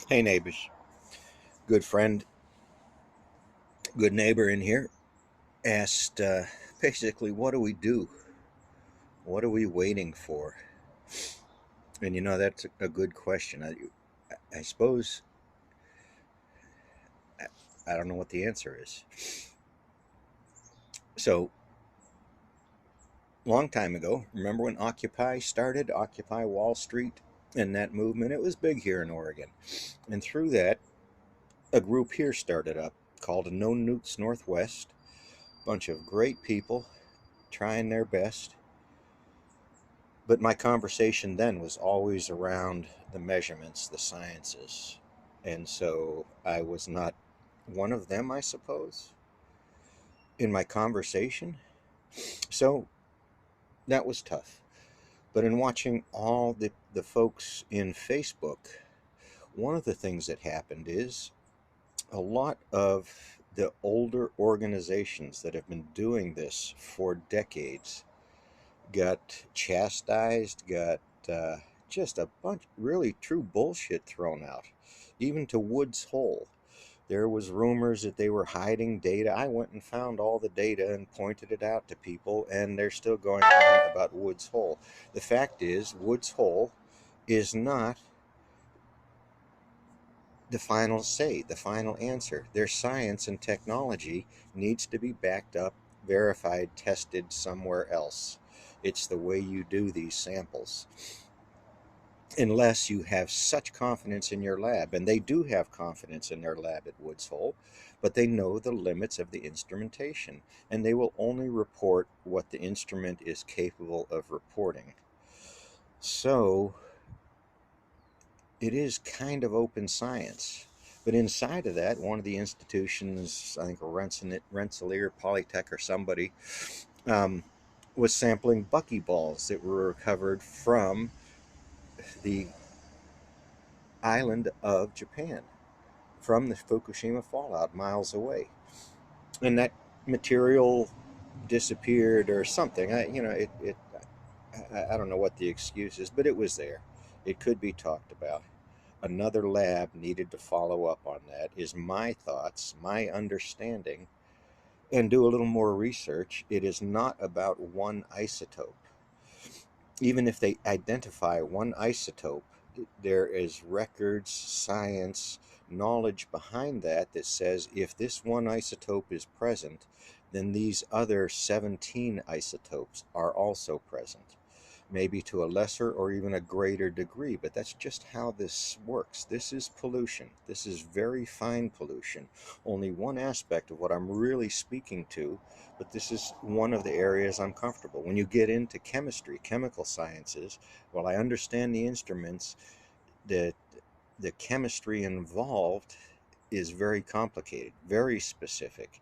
Hey neighbors, good friend, good neighbor in here asked basically, what do we do? What are we waiting for? And that's a good question. I suppose I, I don't know what the answer is. So, long time ago, remember when Occupy started, Occupy Wall Street, and that movement? It was big here in Oregon. And through that, a group here started up called No Newts Northwest. Bunch of great people trying their best. But my conversation then was always around the measurements, the sciences. And so I was not one of them, I suppose, in my conversation. So that was tough. But in watching all the folks in Facebook, one of the things that happened is a lot of the older organizations that have been doing this for decades got chastised, got just a bunch really true bullshit thrown out, even to Woods Hole. There was rumors that they were hiding data. I went and found all the data and pointed it out to people, and they're still going on about Woods Hole. The fact is, Woods Hole is not the final say, the final answer. Their science and technology needs to be backed up, verified, tested somewhere else. It's the way you do these samples. Unless you have such confidence in your lab, and they do have confidence in their lab at Woods Hole, but they know the limits of the instrumentation, and they will only report what the instrument is capable of reporting. So it is kind of open science. But inside of that, one of the institutions, I think Rensselaer, Polytech, or somebody, um, was sampling buckyballs that were recovered from the island of Japan, from the Fukushima fallout miles away. And that material disappeared or something. I don't know what the excuse is, but it was there. It could be talked about. Another lab needed to follow up on that, is my thoughts, my understanding, and do a little more research. It is not about one isotope. Even if they identify one isotope, there is records, science, knowledge behind that that says if this one isotope is present, then these other 17 isotopes are also present, maybe to a lesser or even a greater degree, but that's just how this works. This is pollution. This is very fine pollution. Only one aspect of what I'm really speaking to, but this is one of the areas I'm comfortable. When you get into chemistry, chemical sciences, while I understand the instruments, the the chemistry involved is very complicated, very specific.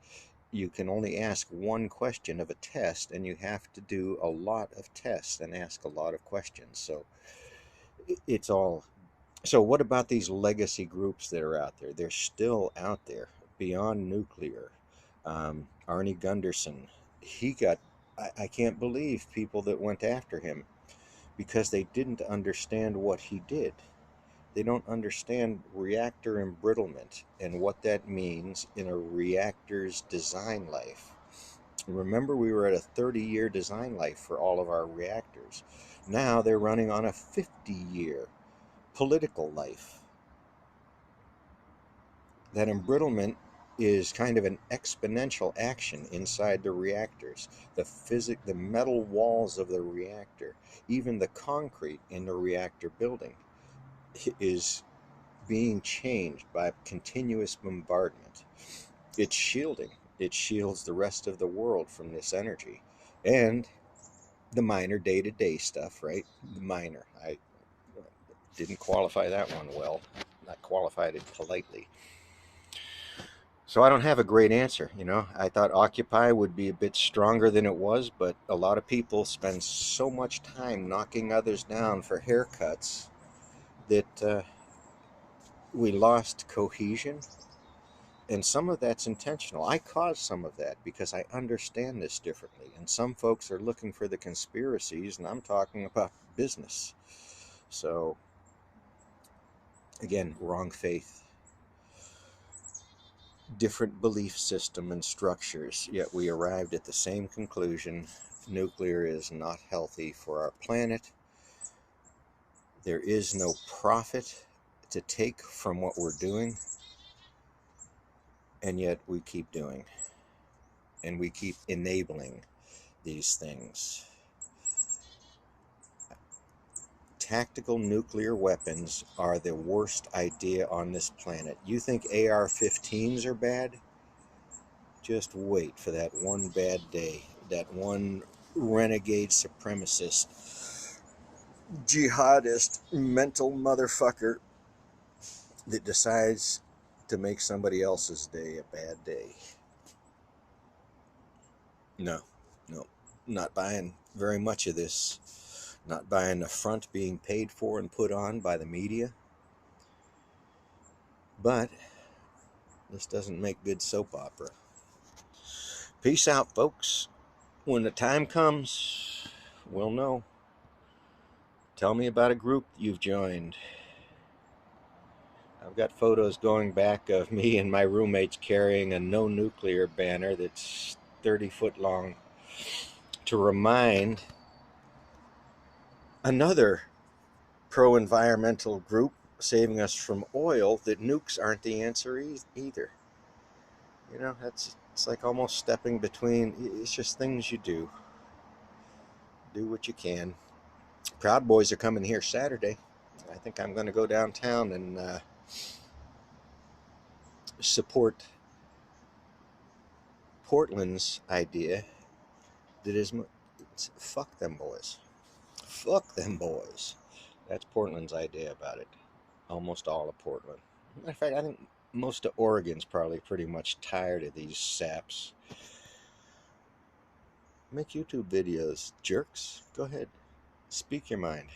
You can only ask one question of a test, and you have to do a lot of tests and ask a lot of questions. So it's all. So, what about these legacy groups that are out there? They're still out there. Beyond Nuclear, Arnie Gunderson, he got. I can't believe people that went after him because they didn't understand what he did. They don't understand reactor embrittlement and what that means in a reactor's design life. Remember, we were at a 30-year design life for all of our reactors. Now they're running on a 50-year political life. That embrittlement is kind of an exponential action inside the reactors. The metal walls of the reactor, even the concrete in the reactor building, is being changed by continuous bombardment. It's shielding. It shields the rest of the world from this energy. And the minor day to day stuff, right? The minor. I didn't qualify that one well. Not qualified it politely. So I don't have a great answer. I thought Occupy would be a bit stronger than it was, but a lot of people spend so much time knocking others down for haircuts that we lost cohesion. And some of that's intentional. I caused some of that because I understand this differently. And some folks are looking for the conspiracies, and I'm talking about business. So Again, wrong faith, different belief system and structures, yet we arrived at the same conclusion. Nuclear is not healthy for our planet. There is no profit to take from what we're doing, and yet we keep doing, and we keep enabling these things. Tactical nuclear weapons are the worst idea on this planet. You think AR-15s are bad? Just wait for that one bad day, that one renegade supremacist, jihadist, mental motherfucker that decides to make somebody else's day a bad day. No, no, not buying very much of this. Not buying the front being paid for and put on by the media. But this doesn't make good soap opera. Peace out, folks. When the time comes, we'll know. Tell me about a group you've joined. I've got photos going back of me and my roommates carrying a no nuclear banner that's 30 foot long to remind another pro-environmental group saving us from oil that nukes aren't the answer either. You know, it's like almost stepping between. It's just things you do. Do what you can. Proud Boys are coming here Saturday. I think I'm going to go downtown and support Portland's idea that is, fuck them boys. Fuck them boys. That's Portland's idea about it. Almost all of Portland. Matter of fact, I think most of Oregon's probably pretty much tired of these saps. Make YouTube videos, jerks. Go ahead. Speak your mind.